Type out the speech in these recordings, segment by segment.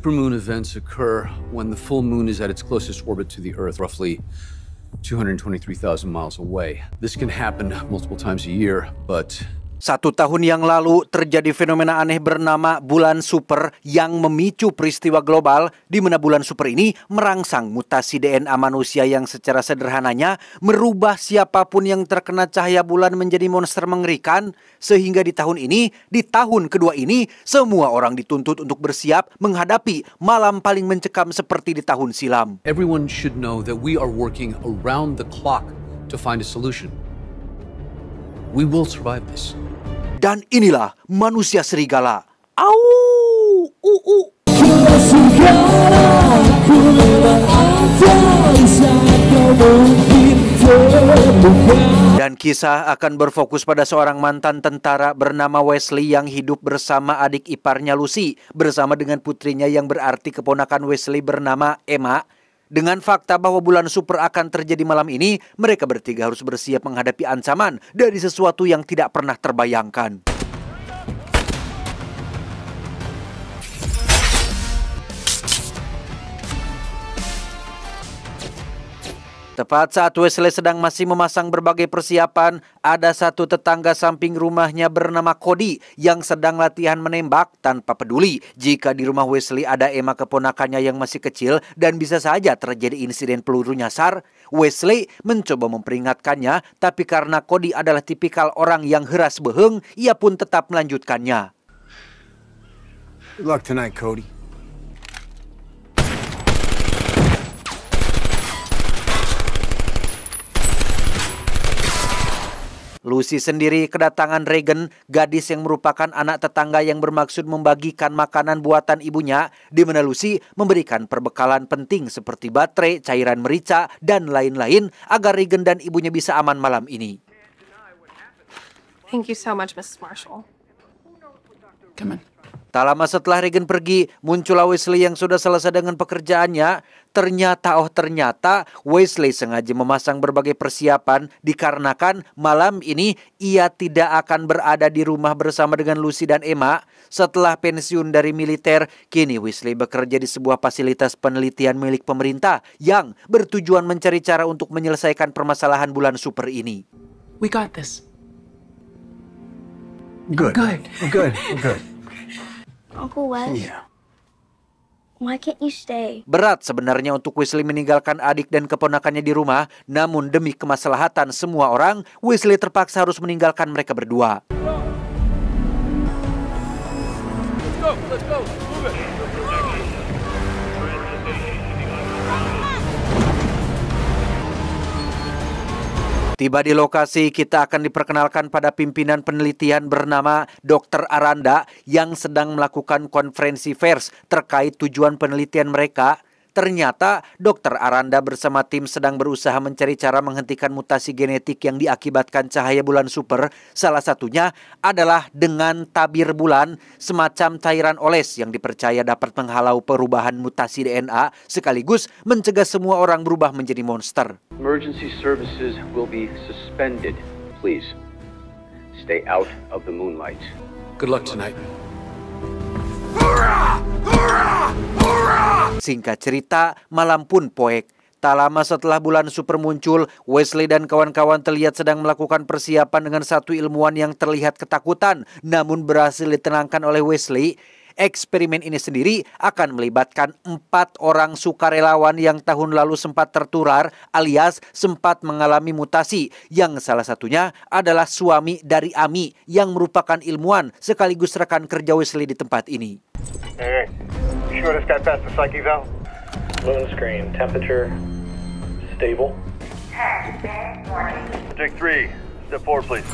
Supermoon events occur when the full moon is at its closest orbit to the Earth, roughly 223,000 miles away. This can happen multiple times a year, but 1 tahun yang lalu terjadi fenomena aneh bernama bulan super yang memicu peristiwa global di mana bulan super ini merangsang mutasi DNA manusia yang secara sederhananya merubah siapapun yang terkena cahaya bulan menjadi monster mengerikan, sehingga di tahun ini, di tahun kedua ini, semua orang dituntut untuk bersiap menghadapi malam paling mencekam seperti di tahun silam. everyone should know that we are working around the clock to find a solution. We will survive this. Dan inilah manusia serigala. Au! Dan kisah akan berfokus pada seorang mantan tentara bernama Wesley yang hidup bersama adik iparnya Lucy, bersama dengan putrinya yang berarti keponakan Wesley bernama Emma. Dengan fakta bahwa bulan super akan terjadi malam ini, mereka bertiga harus bersiap menghadapi ancaman dari sesuatu yang tidak pernah terbayangkan. Tepat saat Wesley sedang masih memasang berbagai persiapan, ada satu tetangga samping rumahnya bernama Cody yang sedang latihan menembak tanpa peduli jika di rumah Wesley ada Emma keponakannya yang masih kecil dan bisa saja terjadi insiden peluru nyasar. Wesley mencoba memperingatkannya, tapi karena Cody adalah tipikal orang yang heras beheng, ia pun tetap melanjutkannya. Good luck tonight, Cody. Lucy sendiri kedatangan Regan, gadis yang merupakan anak tetangga yang bermaksud membagikan makanan buatan ibunya, di mana Lucy memberikan perbekalan penting seperti baterai, cairan merica, dan lain-lain agar Regan dan ibunya bisa aman malam ini. Thank you so much, Mrs. Marshall. Come on. Tak lama setelah Regan pergi, muncullah Wesley yang sudah selesai dengan pekerjaannya. Ternyata Wesley sengaja memasang berbagai persiapan dikarenakan malam ini ia tidak akan berada di rumah bersama dengan Lucy dan Emma. Setelah pensiun dari militer, kini Wesley bekerja di sebuah fasilitas penelitian milik pemerintah yang bertujuan mencari cara untuk menyelesaikan permasalahan bulan super ini. We got this. Good. Good. Good. Uncle Wes, why can't you stay? Berat sebenarnya untuk Wesley meninggalkan adik dan keponakannya di rumah, namun demi kemaslahatan semua orang, Wesley terpaksa harus meninggalkan mereka berdua. Let's go. Move it. Tiba di lokasi, kita akan diperkenalkan pada pimpinan penelitian bernama Dr. Aranda yang sedang melakukan konferensi pers terkait tujuan penelitian mereka. Ternyata Dr. Aranda bersama tim sedang berusaha mencari cara menghentikan mutasi genetik yang diakibatkan cahaya bulan super. Salah satunya adalah dengan tabir bulan, semacam cairan oles yang dipercaya dapat menghalau perubahan mutasi DNA sekaligus mencegah semua orang berubah menjadi monster. Emergency services will be suspended. Please, stay out of the moonlight. Good luck tonight. Singkat cerita, malam pun poek. Tak lama setelah bulan super muncul, Wesley dan kawan-kawan terlihat sedang melakukan persiapan dengan satu ilmuwan yang terlihat ketakutan, namun berhasil ditenangkan oleh Wesley. Eksperimen ini sendiri akan melibatkan 4 orang sukarelawan yang tahun lalu sempat tertular alias sempat mengalami mutasi, yang salah satunya adalah suami dari Ami yang merupakan ilmuwan sekaligus rekan kerja Wesley di tempat ini. Hey, you sure this guy passed the psyche valve? Moon screen, temperature stable. Subject 3, step forward please.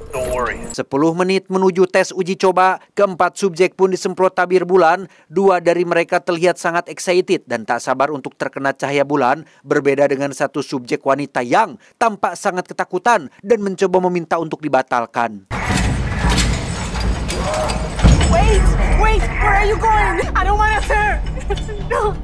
Don't worry. 10 menit menuju tes uji coba, keempat subjek pun disemprot tabir bulan. 2 dari mereka terlihat sangat excited dan tak sabar untuk terkena cahaya bulan. Berbeda dengan satu subjek wanita yang tampak sangat ketakutan dan mencoba meminta untuk dibatalkan. Wait, where are you going? I don't want to hurt. No.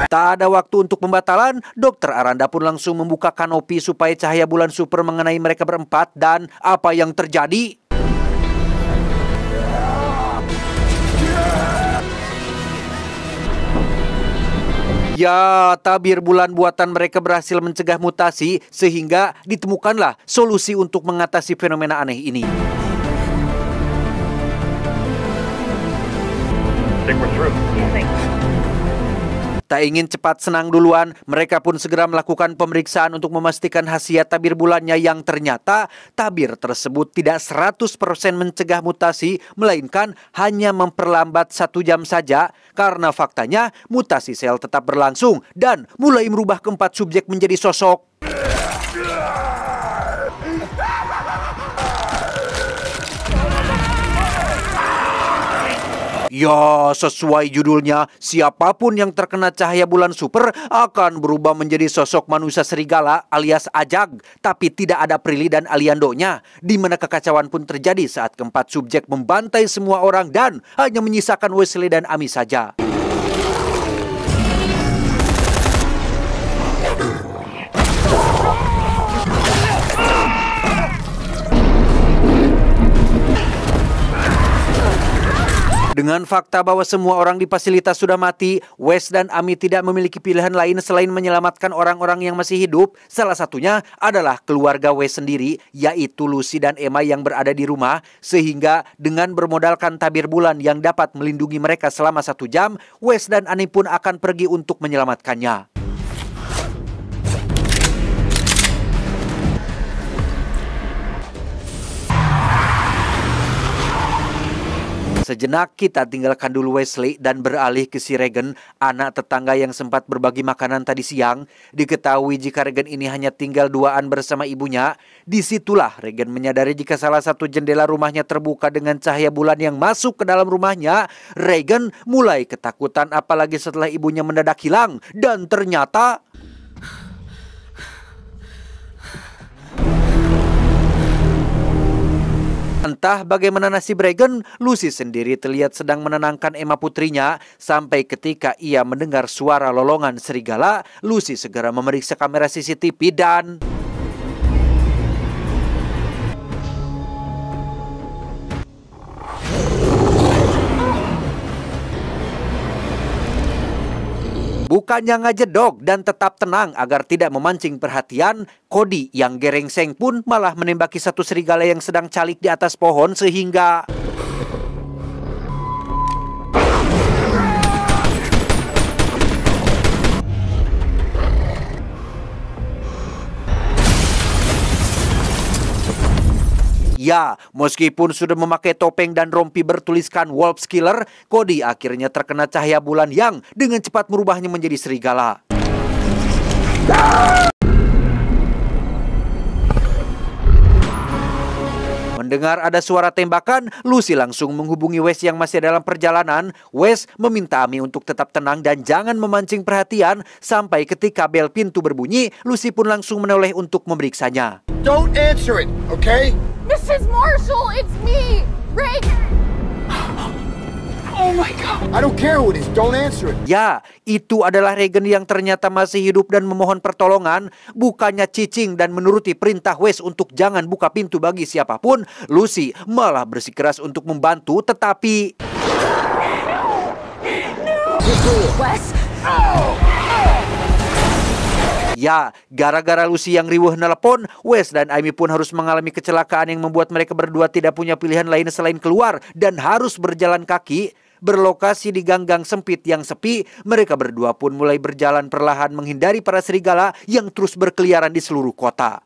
Tak ada waktu untuk pembatalan, Dr. Aranda pun langsung membuka kanopi supaya cahaya bulan super mengenai mereka berempat, dan apa yang terjadi? Ya, tabir bulan buatan mereka berhasil mencegah mutasi sehingga ditemukanlah solusi untuk mengatasi fenomena aneh ini. Think we're through. Tak ingin cepat senang duluan, mereka pun segera melakukan pemeriksaan untuk memastikan khasiat tabir bulannya yang ternyata tabir tersebut tidak 100% mencegah mutasi, melainkan hanya memperlambat 1 jam saja karena faktanya mutasi sel tetap berlangsung dan mulai merubah keempat subjek menjadi sosok. Ya, sesuai judulnya, siapapun yang terkena cahaya bulan super akan berubah menjadi sosok manusia serigala alias Ajag. Tapi tidak ada Prilly dan Aliandonya, di mana kekacauan pun terjadi saat keempat subjek membantai semua orang dan hanya menyisakan Wesley dan Amy saja. Dengan fakta bahwa semua orang di fasilitas sudah mati, Wes dan Amy tidak memiliki pilihan lain selain menyelamatkan orang-orang yang masih hidup. Salah satunya adalah keluarga Wes sendiri, yaitu Lucy dan Emma yang berada di rumah. Sehingga dengan bermodalkan tabir bulan yang dapat melindungi mereka selama 1 jam, Wes dan Amy pun akan pergi untuk menyelamatkannya. Sejenak kita tinggalkan dulu Wesley dan beralih ke si Regan, anak tetangga yang sempat berbagi makanan tadi siang. Diketahui jika Regan ini hanya tinggal duaan bersama ibunya. Disitulah Regan menyadari jika salah satu jendela rumahnya terbuka dengan cahaya bulan yang masuk ke dalam rumahnya. Regan mulai ketakutan apalagi setelah ibunya mendadak hilang. Dan ternyata... Entah bagaimana nasib Regan, Lucy sendiri terlihat sedang menenangkan Emma putrinya sampai ketika ia mendengar suara lolongan serigala. Lucy segera memeriksa kamera CCTV dan... Bukannya ngajedok dan tetap tenang agar tidak memancing perhatian, Cody yang gerengseng pun malah menembaki satu serigala yang sedang calik di atas pohon sehingga... Ya, meskipun sudah memakai topeng dan rompi bertuliskan Wolf Killer, Cody akhirnya terkena cahaya bulan yang dengan cepat merubahnya menjadi serigala. Mendengar ada suara tembakan, Lucy langsung menghubungi Wes yang masih dalam perjalanan. Wes meminta Amy untuk tetap tenang dan jangan memancing perhatian. Sampai ketika bel pintu berbunyi, Lucy pun langsung menoleh untuk memeriksanya. Don't answer it, okay? Mrs. Marshall, it's me, Regan. Oh my God. I don't care who it is. Don't answer it. Ya, itu adalah Regan yang ternyata masih hidup dan memohon pertolongan. Bukannya cicing dan menuruti perintah Wes untuk jangan buka pintu bagi siapapun, Lucy malah bersikeras untuk membantu, tetapi... Wes? Ya, gara-gara Lucy yang riuh nelpon, Wes dan Amy pun harus mengalami kecelakaan yang membuat mereka berdua tidak punya pilihan lain selain keluar dan harus berjalan kaki. Berlokasi di gang-gang sempit yang sepi, mereka berdua pun mulai berjalan perlahan menghindari para serigala yang terus berkeliaran di seluruh kota.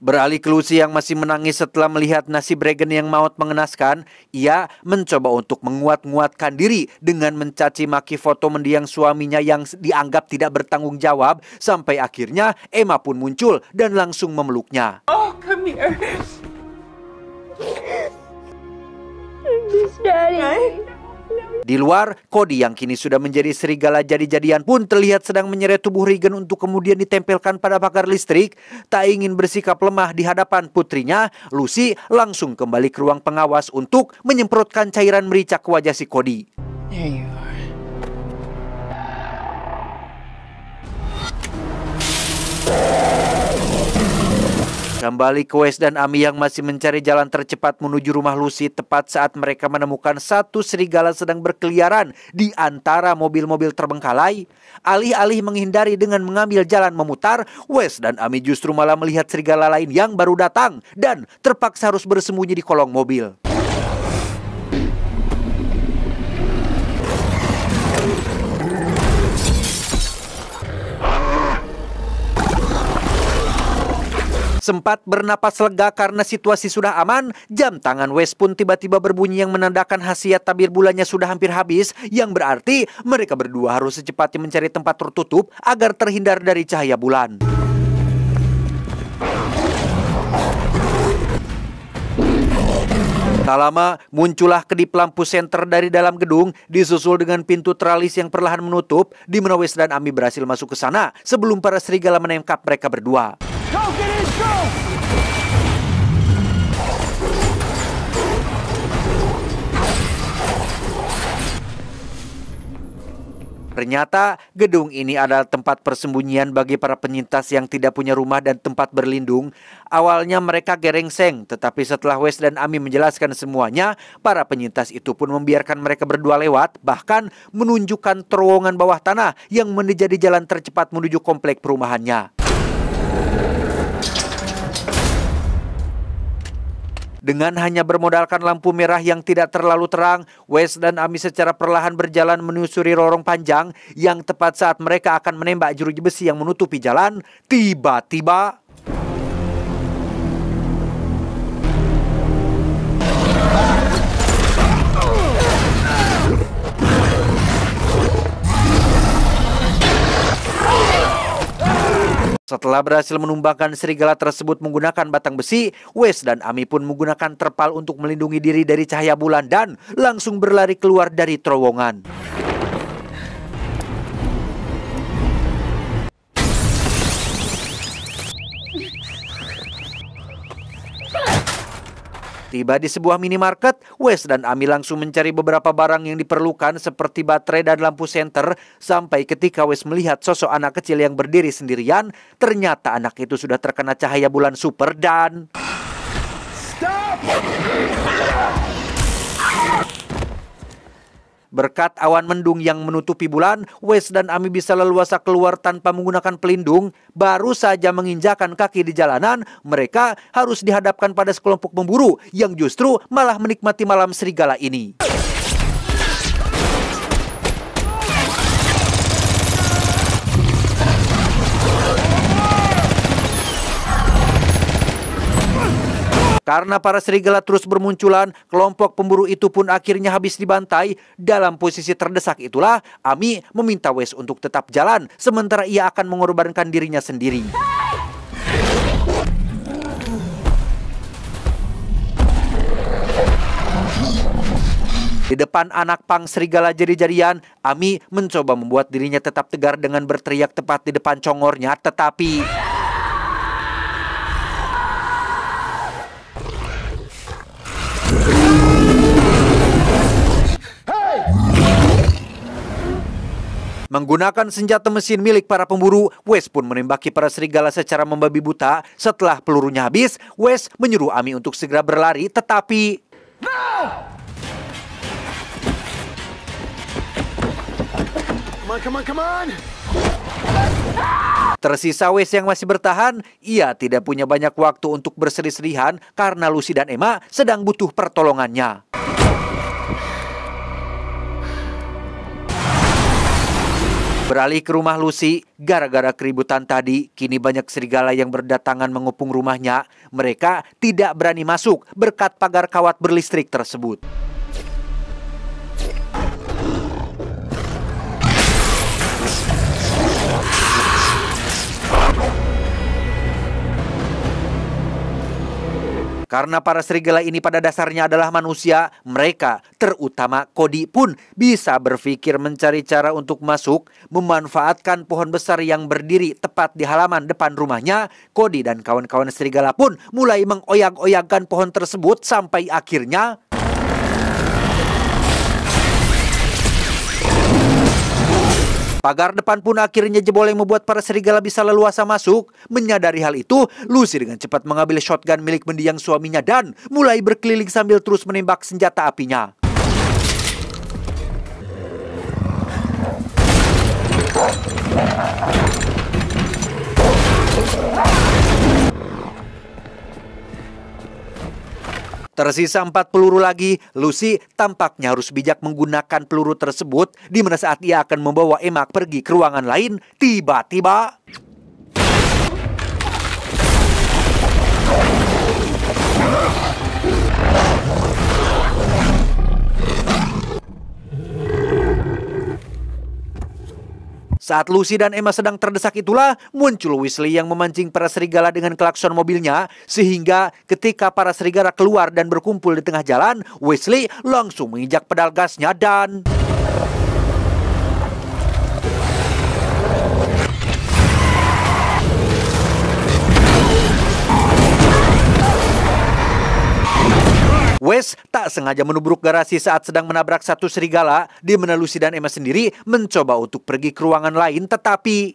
Beralih ke Lucy yang masih menangis setelah melihat nasib Regan yang maut mengenaskan, ia mencoba untuk menguat-nguatkan diri dengan mencaci maki foto mendiang suaminya yang dianggap tidak bertanggung jawab, sampai akhirnya Emma pun muncul dan langsung memeluknya. Oh, come here. Miss Daddy. Di luar, Cody yang kini sudah menjadi serigala jadi-jadian pun terlihat sedang menyeret tubuh Regan untuk kemudian ditempelkan pada pagar listrik. Tak ingin bersikap lemah di hadapan putrinya, Lucy langsung kembali ke ruang pengawas untuk menyemprotkan cairan merica ke wajah si Cody. There you are. Kembali ke Wes dan Ami yang masih mencari jalan tercepat menuju rumah Lucy tepat saat mereka menemukan satu serigala sedang berkeliaran di antara mobil-mobil terbengkalai. Alih-alih menghindari dengan mengambil jalan memutar, Wes dan Ami justru malah melihat serigala lain yang baru datang dan terpaksa harus bersembunyi di kolong mobil. Sempat bernapas lega karena situasi sudah aman, jam tangan Wes pun tiba-tiba berbunyi yang menandakan khasiat tabir bulannya sudah hampir habis, yang berarti mereka berdua harus secepatnya mencari tempat tertutup agar terhindar dari cahaya bulan. Tak lama, muncullah kedip lampu senter dari dalam gedung, disusul dengan pintu teralis yang perlahan menutup, di mana Wes dan Ami berhasil masuk ke sana sebelum para serigala menangkap mereka berdua. Go, get in, go! Ternyata gedung ini adalah tempat persembunyian bagi para penyintas yang tidak punya rumah dan tempat berlindung. Awalnya mereka gerengseng, tetapi setelah Wes dan Ami menjelaskan semuanya, para penyintas itu pun membiarkan mereka berdua lewat, bahkan menunjukkan terowongan bawah tanah yang menjadi jalan tercepat menuju komplek perumahannya. Dengan hanya bermodalkan lampu merah yang tidak terlalu terang, Wes dan Ami secara perlahan berjalan menyusuri lorong panjang yang tepat saat mereka akan menembak jeruji besi yang menutupi jalan, tiba-tiba setelah berhasil menumbangkan serigala tersebut menggunakan batang besi, Wes dan Ami pun menggunakan terpal untuk melindungi diri dari cahaya bulan dan langsung berlari keluar dari terowongan. Tiba di sebuah minimarket, Wes dan Ami langsung mencari beberapa barang yang diperlukan seperti baterai dan lampu senter, sampai ketika Wes melihat sosok anak kecil yang berdiri sendirian. Ternyata anak itu sudah terkena cahaya bulan super dan berkat awan mendung yang menutupi bulan, Wes dan Ami bisa leluasa keluar tanpa menggunakan pelindung. Baru saja menginjakan kaki di jalanan, mereka harus dihadapkan pada sekelompok pemburu yang justru malah menikmati malam serigala ini. Karena para serigala terus bermunculan, kelompok pemburu itu pun akhirnya habis dibantai. Dalam posisi terdesak itulah, Ami meminta Wes untuk tetap jalan, sementara ia akan mengorbankan dirinya sendiri. Di depan anak pang serigala jadi-jadian, Ami mencoba membuat dirinya tetap tegar dengan berteriak tepat di depan congornya, tetapi menggunakan senjata mesin milik para pemburu, Wes pun menembaki para serigala secara membabi buta. Setelah pelurunya habis, Wes menyuruh Ami untuk segera berlari, tetapi Come on! tersisa Wes yang masih bertahan. Ia tidak punya banyak waktu untuk berseri-serihan karena Lucy dan Emma sedang butuh pertolongannya. Beralih ke rumah Lucy, gara-gara keributan tadi, kini banyak serigala yang berdatangan mengepung rumahnya. Mereka tidak berani masuk berkat pagar kawat berlistrik tersebut. Karena para serigala ini pada dasarnya adalah manusia, mereka, terutama Cody pun bisa berpikir mencari cara untuk masuk, memanfaatkan pohon besar yang berdiri tepat di halaman depan rumahnya. Cody dan kawan-kawan serigala pun mulai mengoyak-oyakkan pohon tersebut sampai akhirnya Pagar depan pun akhirnya jebol yang membuat para serigala bisa leluasa masuk. Menyadari hal itu, Lucy dengan cepat mengambil shotgun milik mendiang suaminya dan mulai berkeliling sambil terus menembak senjata apinya. Tersisa 4 peluru lagi, Lucy tampaknya harus bijak menggunakan peluru tersebut, di mana saat ia akan membawa Emma pergi ke ruangan lain, tiba-tiba... Saat Lucy dan Emma sedang terdesak itulah muncul Wesley yang memancing para serigala dengan klakson mobilnya, sehingga ketika para serigala keluar dan berkumpul di tengah jalan, Wesley langsung menginjak pedal gasnya dan... Wes tak sengaja menubruk garasi saat sedang menabrak satu serigala, di mana Lucy dan Emma sendiri mencoba untuk pergi ke ruangan lain, tetapi...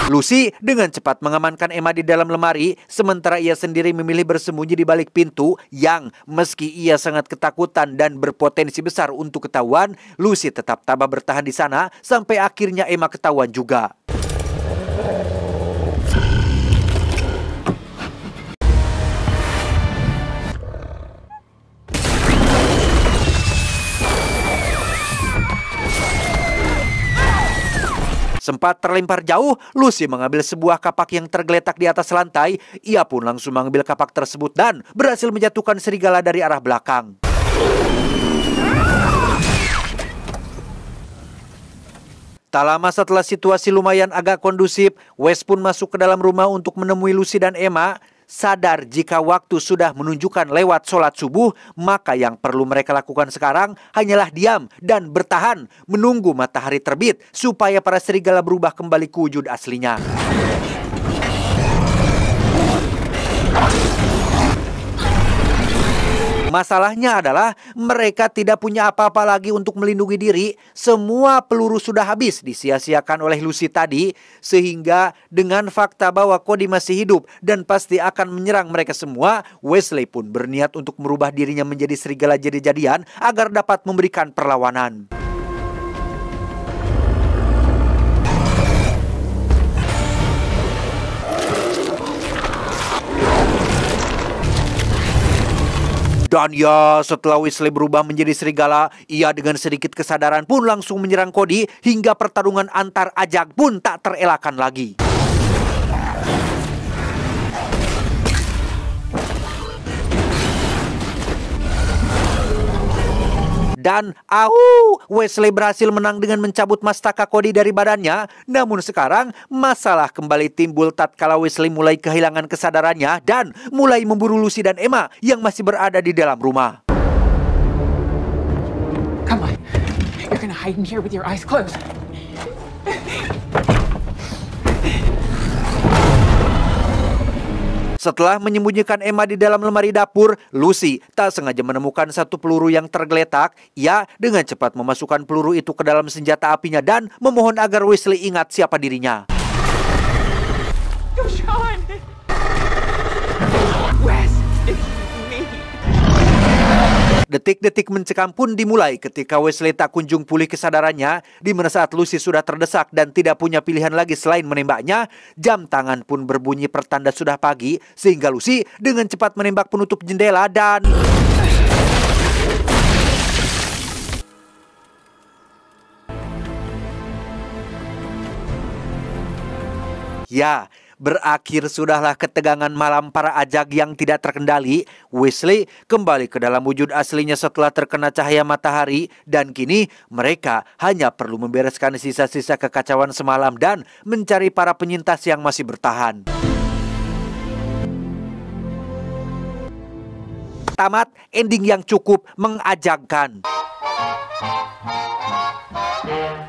Lucy dengan cepat mengamankan Emma di dalam lemari, sementara ia sendiri memilih bersembunyi di balik pintu yang meski ia sangat ketakutan dan berpotensi besar untuk ketahuan, Lucy tetap tabah bertahan di sana sampai akhirnya Emma ketahuan juga. Sempat terlempar jauh, Lucy mengambil sebuah kapak yang tergeletak di atas lantai. Ia pun langsung mengambil kapak tersebut dan berhasil menjatuhkan serigala dari arah belakang. Tak lama setelah situasi lumayan agak kondusif, Wes pun masuk ke dalam rumah untuk menemui Lucy dan Emma. Sadar jika waktu sudah menunjukkan lewat sholat subuh, maka yang perlu mereka lakukan sekarang hanyalah diam dan bertahan menunggu matahari terbit supaya para serigala berubah kembali ke wujud aslinya. Masalahnya adalah mereka tidak punya apa-apa lagi untuk melindungi diri. Semua peluru sudah habis disia-siakan oleh Lucy tadi, sehingga dengan fakta bahwa Cody masih hidup dan pasti akan menyerang mereka semua, Wesley pun berniat untuk merubah dirinya menjadi serigala jadi-jadian agar dapat memberikan perlawanan. Dan ya, setelah Wesley berubah menjadi serigala, ia dengan sedikit kesadaran pun langsung menyerang Cody hingga pertarungan antar ajak pun tak terelakkan lagi. Dan Wesley berhasil menang dengan mencabut mastaka Cody dari badannya. Namun sekarang masalah kembali timbul tatkala Wesley mulai kehilangan kesadarannya dan mulai memburu Lucy dan Emma yang masih berada di dalam rumah. Come on, you're gonna hide in here with your eyes closed. Setelah menyembunyikan Emma di dalam lemari dapur, Lucy tak sengaja menemukan satu peluru yang tergeletak. Ia dengan cepat memasukkan peluru itu ke dalam senjata apinya dan memohon agar Wesley ingat siapa dirinya. Sean! Wes, it's me. Detik-detik mencekam pun dimulai ketika Wesley tak kunjung pulih kesadarannya, di mana saat Lucy sudah terdesak dan tidak punya pilihan lagi selain menembaknya, jam tangan pun berbunyi pertanda sudah pagi, sehingga Lucy dengan cepat menembak penutup jendela dan... Ya, berakhir sudahlah ketegangan malam para ajak yang tidak terkendali. Wesley kembali ke dalam wujud aslinya setelah terkena cahaya matahari, dan kini mereka hanya perlu membereskan sisa-sisa kekacauan semalam dan mencari para penyintas yang masih bertahan. Tamat ending yang cukup mengajarkan.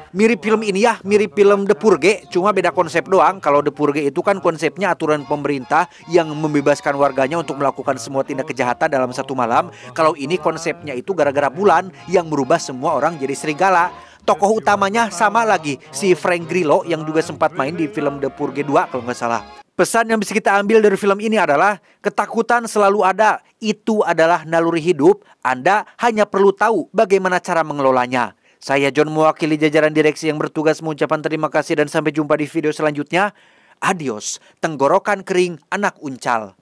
Mirip film ini ya, mirip film The Purge, cuma beda konsep doang. Kalau The Purge itu kan konsepnya aturan pemerintah yang membebaskan warganya untuk melakukan semua tindak kejahatan dalam satu malam. Kalau ini konsepnya itu gara-gara bulan yang merubah semua orang jadi serigala. Tokoh utamanya sama lagi, si Frank Grillo yang juga sempat main di film The Purge 2 kalau nggak salah. Pesan yang bisa kita ambil dari film ini adalah ketakutan selalu ada. Itu adalah naluri hidup. Anda hanya perlu tahu bagaimana cara mengelolanya. Saya John mewakili jajaran direksi yang bertugas mengucapkan terima kasih dan sampai jumpa di video selanjutnya. Adios, tenggorokan kering anak uncal.